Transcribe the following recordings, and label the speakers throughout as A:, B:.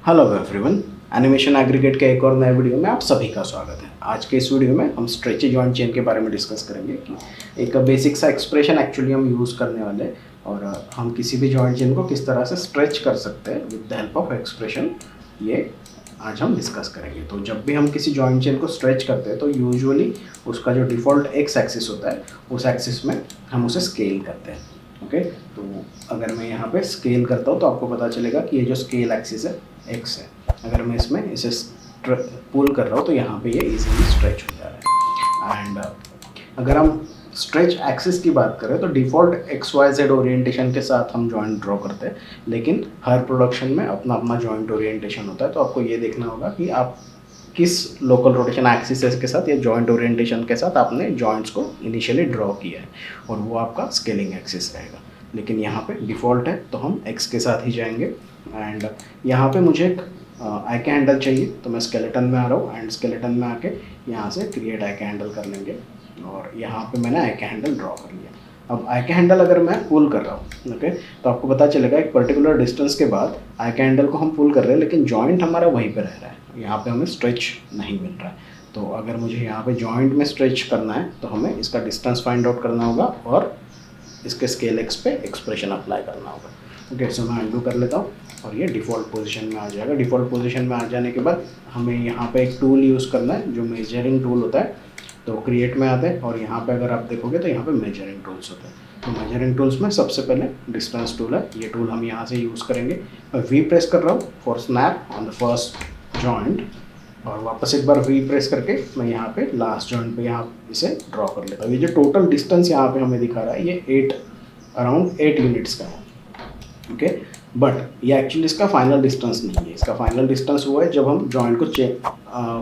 A: Hello everyone, animation aggregate के एक और नए वीडियो में आप सभी का स्वागत है। आज के इस वीडियो में हम स्ट्रेची जॉइंट चेन के बारे में डिस्कस करेंगे कि एक बेसिक सा एक्सप्रेशन एक्चुअली हम यूज़ करने वाले हैं और हम किसी भी जॉइंट चेन को किस तरह से स्ट्रेच कर सकते हैं with the help of expression, ये आज हम डिस्कस करेंगे। तो जब भी हम किसी जॉइंट चेन को स्ट्रेच करते हैं तो यूजुअली उसका जो डिफ़ॉल्ट एक्स एक्सिस होता है उस एक्सिस में हम उसे स्केल करते हैं। ओके, तो अगर मैं यहाँ पे स्केल करता हूँ तो आपको पता चलेगा कि ये जो स्केल एक्सिस है एक्स है। अगर मैं इसमें इसे पुल कर रहा हूँ तो यहाँ पे ये इजीली स्ट्रेच हो जा रहा है। एंड अगर हम स्ट्रेच एक्सिस की बात करें तो default X Y Z orientation के साथ हम जॉइंट ड्रॉ करते हैं, लेकिन हर प्रोडक्शन में अपना अपना जॉइंट ओरिएंटेशन होता है। तो आपको ये देखना होगा कि आप किस लोकल रोटेशन एक्सिस के साथ या जॉइंट ओरिएंटेशन के साथ आपने जॉइंट्स को इनिशियली ड्रॉ किया है और वो आपका स्केलिंग एक्सिस रहेगा। लेकिन यहाँ पे डिफ़ॉल्ट है तो हम एक्स के साथ ही जाएंगे। एंड यहाँ पे मुझे एक आई के हैंडल चाहिए तो मैं स्केलेटन में आ रहा हूँ एंड स्केलेटन में आके यहाँ से क्रिएट आई के हैंडल कर लेंगे और यहाँ पे मैंने आई के हैंडल ड्रॉ कर लिया। अब आई के हैंडल अगर मैं पुल कर रहा हूँ, ओके, तो आपको पता चलेगा एक पर्टिकुलर डिस्टेंस के बाद आई के हैंडल को हम पुल कर रहे हैं लेकिन जॉइंट हमारा वहीं पे रह रहा है, यहाँ पे हमें स्ट्रेच नहीं मिल रहा है। तो अगर मुझे यहाँ पे जॉइंट में स्ट्रेच करना है तो हमें इसका डिस्टेंस फाइंड आउट करना होगा और इसके स्केल एक्स पे एक्सप्रेशन अप्लाई करना होगा। ओके, सो मैं अंडू कर लेता हूँ और ये डिफ़ॉल्ट पोजीशन में आ जाएगा। डिफ़ॉल्ट पोजीशन में आ जाने के बाद हमें यहाँ पे एक टूल यूज़ करना है जो मेजरिंग टूल होता है। तो क्रिएट में आते हैं और यहाँ पे अगर आप देखोगे तो यहाँ पे मेजरिंग टूल्स होते हैं। तो मेजरिंग टूल्स में सबसे पहले डिस्टेंस टूल है, ये टूल हम यहाँ से यूज़ करेंगे। मैं वी प्रेस कर रहा हूँ for snap on the first joint और वापस एक बार वी प्रेस करके मैं यहाँ पे लास्ट जॉइंट पे यहाँ इसे ड्रॉ कर लेता हूँ। ये जो टोटल डिस्टेंस यहाँ पे हमें दिखा रहा है ये अराउंड 8 यूनिट्स का है। ओके, बट ये एक्चुअली इसका फाइनल डिस्टेंस नहीं है। इसका फाइनल डिस्टेंस वो है जब हम जॉइंट को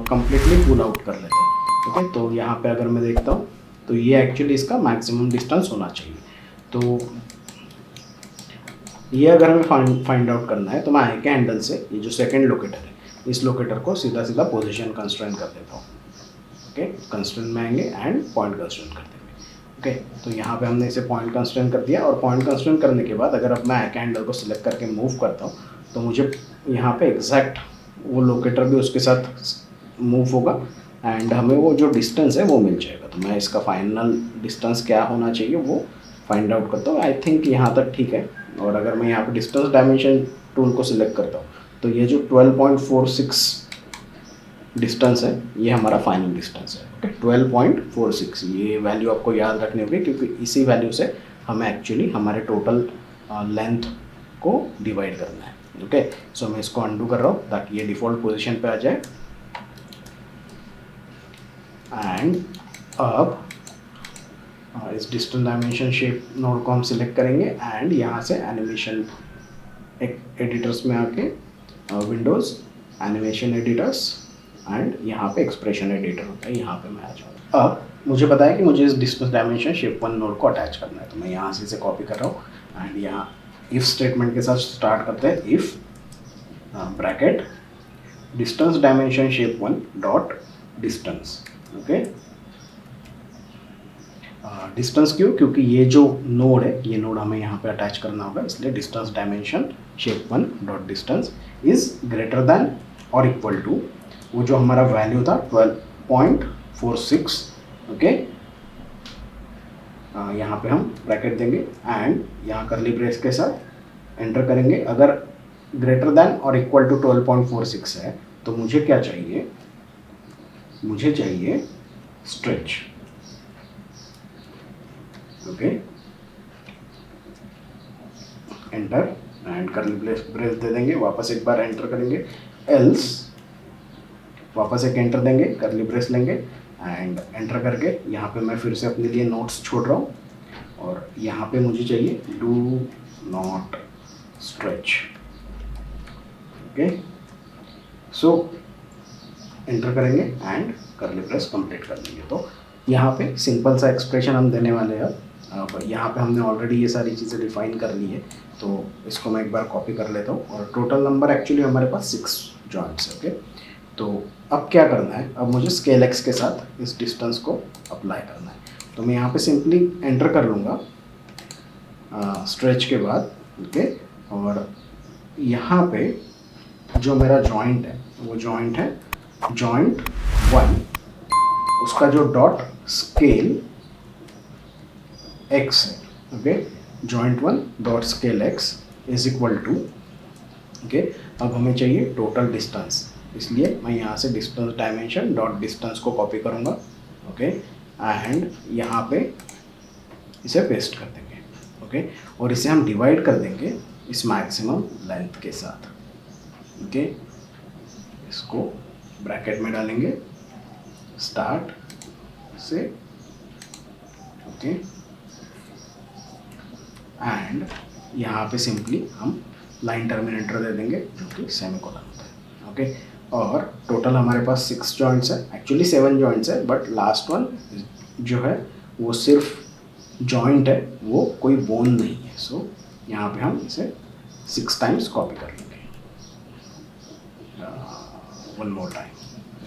A: कंप्लीटली पुल आउट कर लेते हैं। ओके, तो यहाँ पे अगर मैं देखता हूँ तो ये एक्चुअली इसका मैक्सिमम डिस्टेंस होना चाहिए। तो ये अगर हमें फाइंड आउट करना है तो मैं आई के हैंडल से ये जो सेकंड लोकेटर है इस लोकेटर को सीधा सीधा पोजीशन कंस्ट्रेंट कर देता हूँ। ओके, कंस्ट्रेंट में आएंगे एंड पॉइंट कंस्ट्रेंट कर देंगे। ओके, तो यहाँ पे हमने इसे पॉइंट कंस्ट्रेंट कर दिया और पॉइंट कंस्ट्रेंट करने के बाद अगर अब मैं आई के हैंडल को सिलेक्ट करके मूव करता हूँ तो मुझे यहाँ पे एग्जैक्ट वो लोकेटर भी उसके साथ मूव होगा एंड हमें वो जो डिस्टेंस है वो मिल जाएगा। तो मैं इसका फाइनल डिस्टेंस क्या होना चाहिए वो फाइंड आउट करता हूँ। आई थिंक यहाँ तक ठीक है। और अगर मैं यहाँ पे डिस्टेंस डायमेंशन टूल को सिलेक्ट करता हूँ तो ये जो 12.46 डिस्टेंस है ये हमारा फाइनल डिस्टेंस है। ओके, 12.46 ये वैल्यू आपको याद रखनी होगी क्योंकि इसी वैल्यू से हमें एक्चुअली हमारे टोटल लेंथ को डिवाइड करना है। ओके, सो मैं इसको अंडू कर रहा हूँ ताकि ये डिफ़ॉल्ट पोजीशन पे आ जाए। एंड अब इस डिस्टेंस डायमेंशन शेप नोड को हम सिलेक्ट करेंगे एंड यहाँ से एनिमेशन एडिटर्स में आके विंडोज़ एनिमेशन एडिटर्स एंड यहाँ पे एक्सप्रेशन एडिटर होता है, यहाँ पे मैं आ जाऊँगा। अब मुझे पता है कि मुझे इस डिस्टेंस डायमेंशन शेप 1 नोड को अटैच करना है तो मैं यहाँ से इसे कॉपी कर रहा हूँ एंड यहाँ इफ़ स्टेटमेंट के साथ स्टार्ट करते हैं। If bracket distance dimension shape 1 dot distance. Okay, distance क्यों? क्योंकि ये जो नोड है ये नोड हमें यहाँ पे अटैच करना होगा, इसलिए distance dimension shape 1 dot distance is greater than और इक्वल टू वो जो हमारा वैल्यू था 12.46। ओके, यहाँ पे हम ब्रैकेट देंगे एंड यहाँ करली ब्रेस के साथ एंटर करेंगे। अगर ग्रेटर दैन और इक्वल टू 12.46 है तो मुझे क्या चाहिए? मुझे चाहिए stretch. Okay, enter and curly brace दे देंगे, वापस एक बार एंटर करेंगे, एल्स वापस एक एंटर देंगे, करली ब्रेस लेंगे एंड एंटर करके यहाँ पे मैं फिर से अपने लिए नोट्स छोड़ रहा हूँ और यहाँ पे मुझे चाहिए do not stretch. Okay, so enter करेंगे एंड करली ब्रेस कंप्लीट कर देंगे। तो यहाँ पे सिंपल सा एक्सप्रेशन हम देने वाले हैं। अब यहाँ पे हमने ऑलरेडी ये सारी चीज़ें डिफाइन कर ली है तो इसको मैं एक बार कॉपी कर लेता हूँ और टोटल नंबर एक्चुअली हमारे पास 6 जॉइंट्स है। ओके, तो अब क्या करना है? अब मुझे स्केल एक्स के साथ इस डिस्टेंस को अप्लाई करना है तो मैं यहाँ पे सिंपली एंटर कर लूँगा स्ट्रेच के बाद। ओके, और यहाँ पे जो मेरा जॉइंट है वो जॉइंट है जॉइंट 1, उसका जो डॉट स्केल x है, okay, joint 1 dot scale x is equal to, okay. अब हमें चाहिए टोटल डिस्टेंस, इसलिए मैं यहाँ से डिस्टेंस डायमेंशन डॉट डिस्टेंस को कॉपी करूँगा, ओके, एंड यहाँ पे इसे पेस्ट कर देंगे, ओके, और इसे हम डिवाइड कर देंगे इस मैक्सिमम लेंथ के साथ, ओके। इसको ब्रैकेट में डालेंगे स्टार्ट से, ओके, एंड यहाँ पे सिंपली हम लाइन टर्मिनेटर दे देंगे जो कि सेमीकोलन होता है, ओके। और टोटल हमारे पास 6 जॉइंट्स है, एक्चुअली 7 जॉइंट्स है, बट लास्ट वन जो है वो सिर्फ जॉइंट है, वो कोई बोन नहीं है। सो यहाँ पे हम इसे 6 टाइम्स कॉपी कर लेंगे, वन मोर टाइम,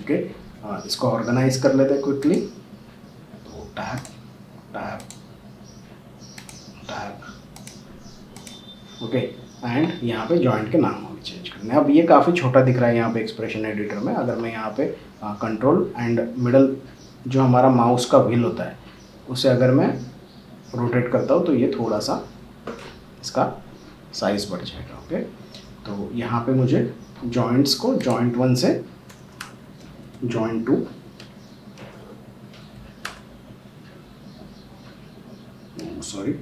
A: ओके। इसको ऑर्गेनाइज कर लेते हैं क्विकली, तो tap tap tap, okay, and यहाँ पे जॉइंट के नाम हमें चेंज करने हैं। अब ये काफ़ी छोटा दिख रहा है यहाँ पे एक्सप्रेशन एडिटर में, अगर मैं यहाँ पे कंट्रोल एंड मिडल जो हमारा माउस का व्हील होता है उसे अगर मैं रोटेट करता हूँ तो ये थोड़ा सा इसका साइज़ बढ़ जाएगा, ओके। तो यहाँ पे मुझे जॉइंट्स को जॉइंट 1 से जॉइंट 2, सॉरी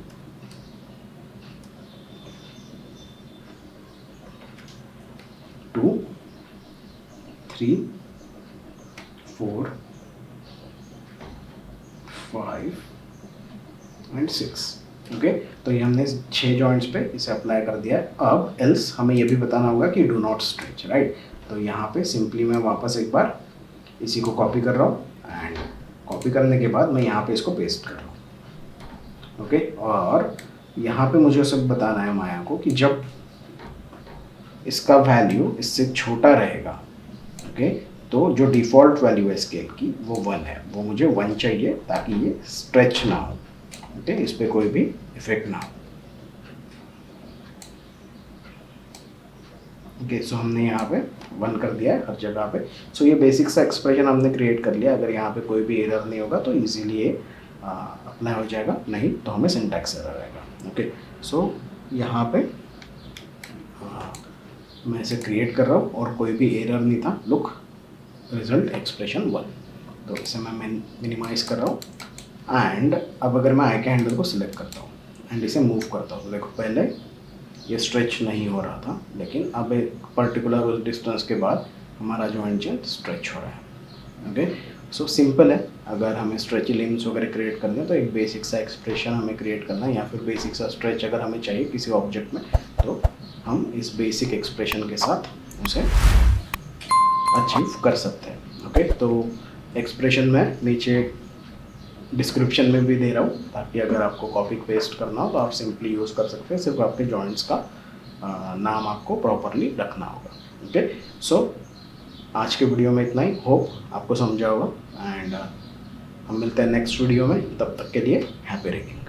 A: 2 3 4 5 एंड 6, ओके। तो ये हमने 6 जॉइंट्स पे इसे अप्लाई कर दिया है। अब एल्स हमें ये भी बताना होगा कि डू नॉट स्ट्रेच, राइट। तो यहाँ पे सिंपली मैं वापस एक बार इसी को कॉपी कर रहा हूँ, एंड कॉपी करने के बाद मैं यहाँ पे इसको पेस्ट कर रहा हूँ, ओके। और यहाँ पे मुझे सब बताना है माया को कि जब इसका वैल्यू इससे छोटा रहेगा, ओके, तो जो डिफ़ॉल्ट वैल्यू है स्केल की वो 1 है, वो मुझे 1 चाहिए ताकि ये स्ट्रेच ना हो, ओके, इस पर कोई भी इफेक्ट ना हो, ओके। सो हमने यहाँ पे 1 कर दिया है हर जगह पे। सो ये बेसिक सा एक्सप्रेशन हमने क्रिएट कर लिया। अगर यहाँ पे कोई भी एरर नहीं होगा तो इजीली ये अप्लाई हो जाएगा, नहीं तो हमें सिंटैक्स एरर आएगा, ओके। सो यहाँ पे मैं इसे क्रिएट कर रहा हूँ और कोई भी एरर नहीं था। लुक रिजल्ट एक्सप्रेशन 1, तो इसे मैं मिनिमाइज़ कर रहा हूँ, एंड अब अगर मैं आई के हैंडल को सिलेक्ट करता हूँ एंड इसे मूव करता हूँ, तो देखो पहले ये स्ट्रेच नहीं हो रहा था, लेकिन अब एक पर्टिकुलर डिस्टेंस के बाद हमारा जॉइंट स्ट्रेच हो रहा है, ओके। सो सिंपल है। अगर हमें स्ट्रेची लिम्स वगैरह क्रिएट करने हैं तो एक बेसिक सा एक्सप्रेशन हमें क्रिएट करना है, या फिर बेसिक सा स्ट्रेच अगर हमें चाहिए किसी ऑब्जेक्ट में, तो हम इस बेसिक एक्सप्रेशन के साथ उसे अचीव कर सकते हैं, ओके। तो एक्सप्रेशन में नीचे डिस्क्रिप्शन में भी दे रहा हूँ, ताकि अगर आपको कॉपी पेस्ट करना हो तो आप सिंपली यूज़ कर सकते हैं। सिर्फ आपके जॉइंट्स का नाम आपको प्रॉपरली रखना होगा, ओके। सो आज के वीडियो में इतना ही, होप आपको समझा होगा, एंड हम मिलते हैं नेक्स्ट वीडियो में। तब तक के लिए हैप्पी रेकिंग।